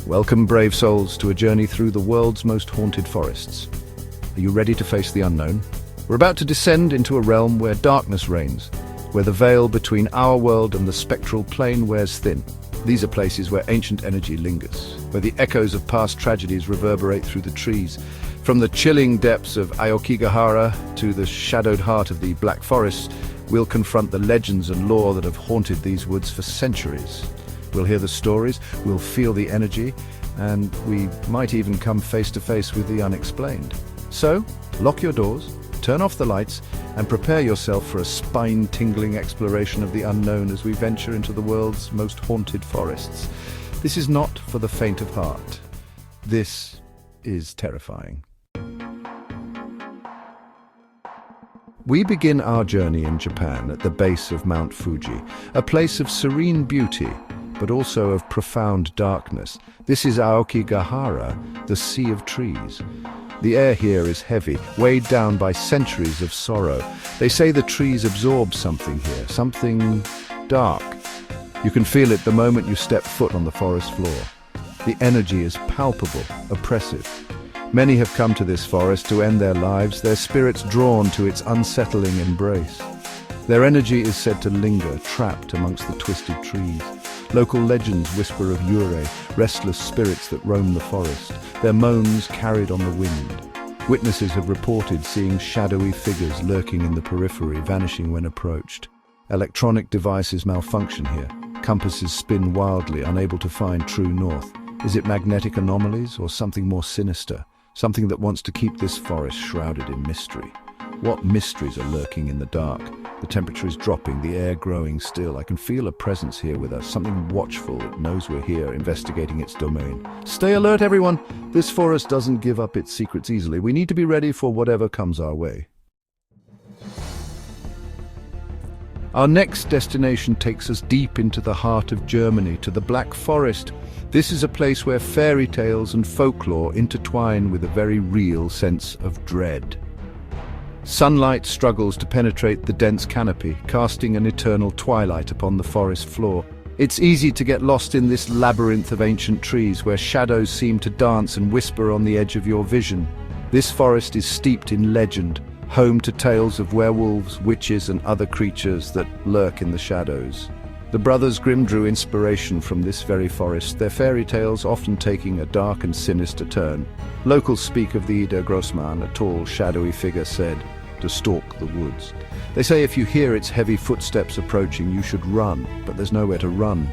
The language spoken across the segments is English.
Welcome, brave souls, to a journey through the world's most haunted forests. Are you ready to face the unknown? We're about to descend into a realm where darkness reigns, where the veil between our world and the spectral plane wears thin. These are places where ancient energy lingers, where the echoes of past tragedies reverberate through the trees. From the chilling depths of Aokigahara to the shadowed heart of the Black Forest, we'll confront the legends and lore that have haunted these woods for centuries. We'll hear the stories, we'll feel the energy, and we might even come face to face with the unexplained. So, lock your doors, turn off the lights, and prepare yourself for a spine-tingling exploration of the unknown as we venture into the world's most haunted forests. This is not for the faint of heart. This is terrifying. We begin our journey in Japan at the base of Mount Fuji, a place of serene beauty, but also of profound darkness. This is Aokigahara, the Sea of Trees. The air here is heavy, weighed down by centuries of sorrow. They say the trees absorb something here, something dark. You can feel it the moment you step foot on the forest floor. The energy is palpable, oppressive. Many have come to this forest to end their lives, their spirits drawn to its unsettling embrace. Their energy is said to linger, trapped amongst the twisted trees. Local legends whisper of yurei, restless spirits that roam the forest, their moans carried on the wind. Witnesses have reported seeing shadowy figures lurking in the periphery, vanishing when approached. Electronic devices malfunction here. Compasses spin wildly, unable to find true north. Is it magnetic anomalies or something more sinister? Something that wants to keep this forest shrouded in mystery? What mysteries are lurking in the dark? The temperature is dropping, the air growing still. I can feel a presence here with us, something watchful that knows we're here, investigating its domain. Stay alert, everyone! This forest doesn't give up its secrets easily. We need to be ready for whatever comes our way. Our next destination takes us deep into the heart of Germany, to the Black Forest. This is a place where fairy tales and folklore intertwine with a very real sense of dread. Sunlight struggles to penetrate the dense canopy, casting an eternal twilight upon the forest floor. It's easy to get lost in this labyrinth of ancient trees where shadows seem to dance and whisper on the edge of your vision. This forest is steeped in legend, home to tales of werewolves, witches, and other creatures that lurk in the shadows. The brothers Grimm drew inspiration from this very forest, their fairy tales often taking a dark and sinister turn. Locals speak of the Ida Grossman, a tall, shadowy figure said to stalk the woods. They say if you hear its heavy footsteps approaching, you should run, but there's nowhere to run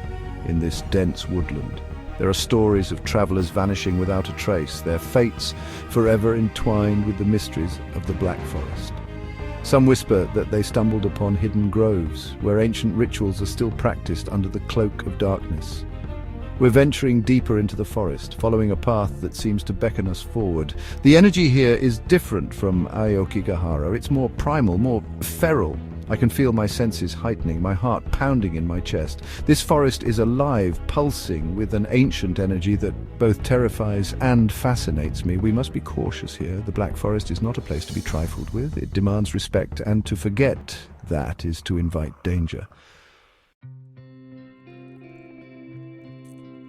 in this dense woodland. There are stories of travelers vanishing without a trace, their fates forever entwined with the mysteries of the Black Forest. Some whisper that they stumbled upon hidden groves, where ancient rituals are still practiced under the cloak of darkness. We're venturing deeper into the forest, following a path that seems to beckon us forward. The energy here is different from Aokigahara. It's more primal, more feral. I can feel my senses heightening, my heart pounding in my chest. This forest is alive, pulsing with an ancient energy that both terrifies and fascinates me. We must be cautious here. The Black Forest is not a place to be trifled with. It demands respect, and to forget that is to invite danger.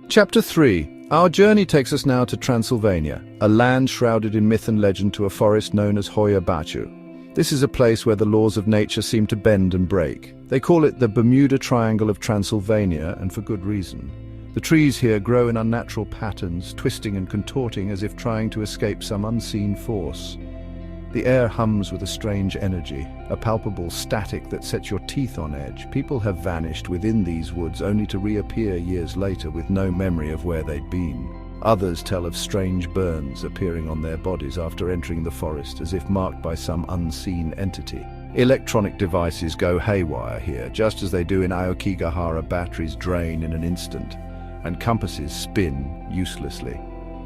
Chapter 3. Our journey takes us now to Transylvania, a land shrouded in myth and legend, to a forest known as Hoya Baciu. This is a place where the laws of nature seem to bend and break. They call it the Bermuda Triangle of Transylvania, and for good reason. The trees here grow in unnatural patterns, twisting and contorting as if trying to escape some unseen force. The air hums with a strange energy, a palpable static that sets your teeth on edge. People have vanished within these woods only to reappear years later with no memory of where they'd been. Others tell of strange burns appearing on their bodies after entering the forest, as if marked by some unseen entity. Electronic devices go haywire here, just as they do in Aokigahara. Batteries drain in an instant, and compasses spin uselessly.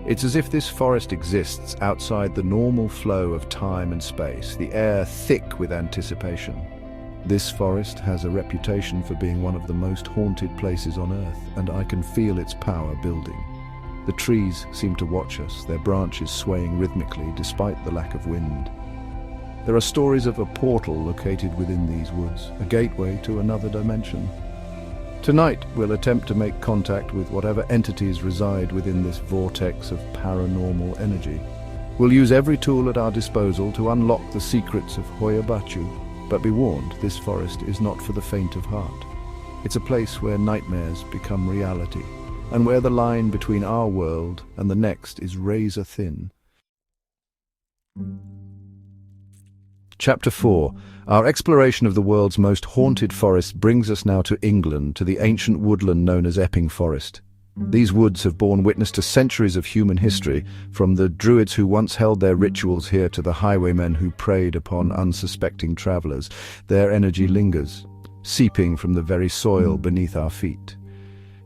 It's as if this forest exists outside the normal flow of time and space, the air thick with anticipation. This forest has a reputation for being one of the most haunted places on Earth, and I can feel its power building. The trees seem to watch us, their branches swaying rhythmically despite the lack of wind. There are stories of a portal located within these woods, a gateway to another dimension. Tonight, we'll attempt to make contact with whatever entities reside within this vortex of paranormal energy. We'll use every tool at our disposal to unlock the secrets of Hoya Baciu, but be warned, this forest is not for the faint of heart. It's a place where nightmares become reality, and where the line between our world and the next is razor thin. Chapter 4. Our exploration of the world's most haunted forest brings us now to England, to the ancient woodland known as Epping Forest. These woods have borne witness to centuries of human history, from the druids who once held their rituals here to the highwaymen who preyed upon unsuspecting travelers. Their energy lingers, seeping from the very soil beneath our feet.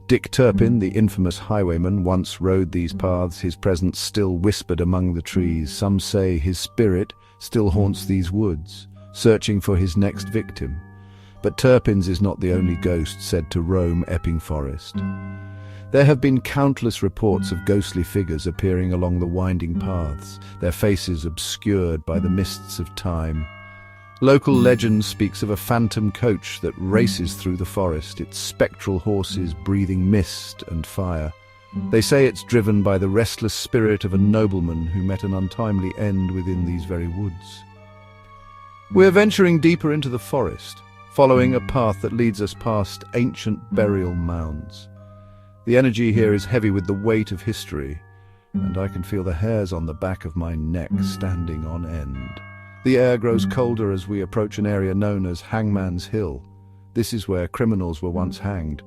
Dick Turpin, the infamous highwayman, once rode these paths, his presence still whispered among the trees. Some say his spirit still haunts these woods, searching for his next victim. But Turpin's is not the only ghost said to roam Epping Forest. There have been countless reports of ghostly figures appearing along the winding paths, their faces obscured by the mists of time. Local legend speaks of a phantom coach that races through the forest, its spectral horses breathing mist and fire. They say it's driven by the restless spirit of a nobleman who met an untimely end within these very woods. We're venturing deeper into the forest, following a path that leads us past ancient burial mounds. The energy here is heavy with the weight of history, and I can feel the hairs on the back of my neck standing on end. The air grows colder as we approach an area known as Hangman's Hill. This is where criminals were once hanged,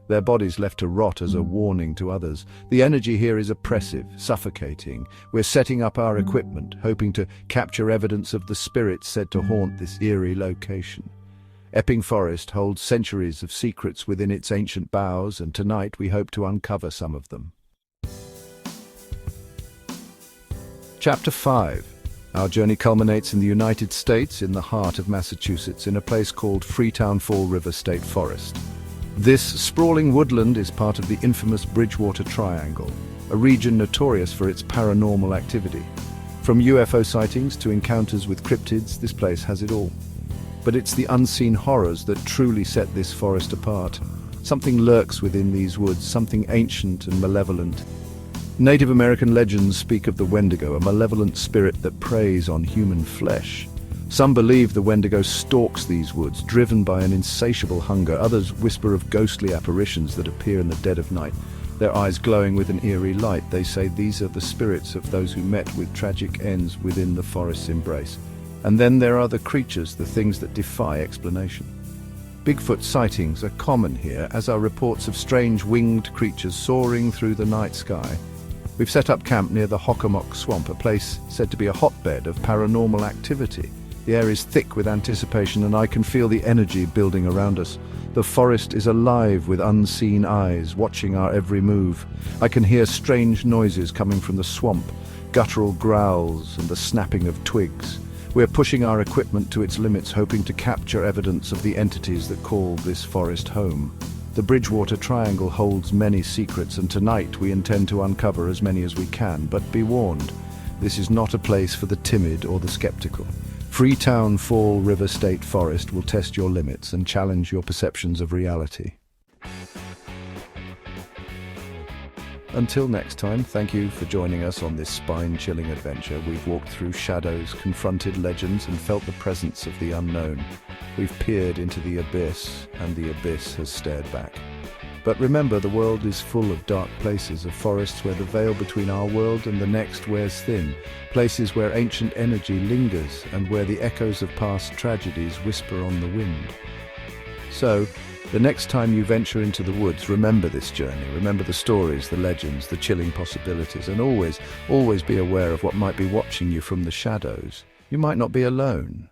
their bodies left to rot as a warning to others. The energy here is oppressive, suffocating. We're setting up our equipment, hoping to capture evidence of the spirits said to haunt this eerie location. Epping Forest holds centuries of secrets within its ancient boughs, and tonight we hope to uncover some of them. Chapter 5. Our journey culminates in the United States, in the heart of Massachusetts, in a place called Freetown Fall River State Forest. This sprawling woodland is part of the infamous Bridgewater Triangle, a region notorious for its paranormal activity. From UFO sightings to encounters with cryptids, this place has it all. But it's the unseen horrors that truly set this forest apart. Something lurks within these woods, something ancient and malevolent. Native American legends speak of the Wendigo, a malevolent spirit that preys on human flesh. Some believe the Wendigo stalks these woods, driven by an insatiable hunger. Others whisper of ghostly apparitions that appear in the dead of night, their eyes glowing with an eerie light. They say these are the spirits of those who met with tragic ends within the forest's embrace. And then there are the creatures, the things that defy explanation. Bigfoot sightings are common here, as are reports of strange winged creatures soaring through the night sky. We've set up camp near the Hockomock Swamp, a place said to be a hotbed of paranormal activity. The air is thick with anticipation, and I can feel the energy building around us. The forest is alive with unseen eyes, watching our every move. I can hear strange noises coming from the swamp, guttural growls and the snapping of twigs. We're pushing our equipment to its limits, hoping to capture evidence of the entities that call this forest home. The Bridgewater Triangle holds many secrets, and tonight we intend to uncover as many as we can. But be warned, this is not a place for the timid or the skeptical. Freetown Fall River State Forest will test your limits and challenge your perceptions of reality. Until next time, thank you for joining us on this spine-chilling adventure. We've walked through shadows, confronted legends, and felt the presence of the unknown. We've peered into the abyss, and the abyss has stared back. But remember, the world is full of dark places, of forests where the veil between our world and the next wears thin, places where ancient energy lingers, and where the echoes of past tragedies whisper on the wind. So, the next time you venture into the woods, remember this journey. Remember the stories, the legends, the chilling possibilities, and always be aware of what might be watching you from the shadows. You might not be alone.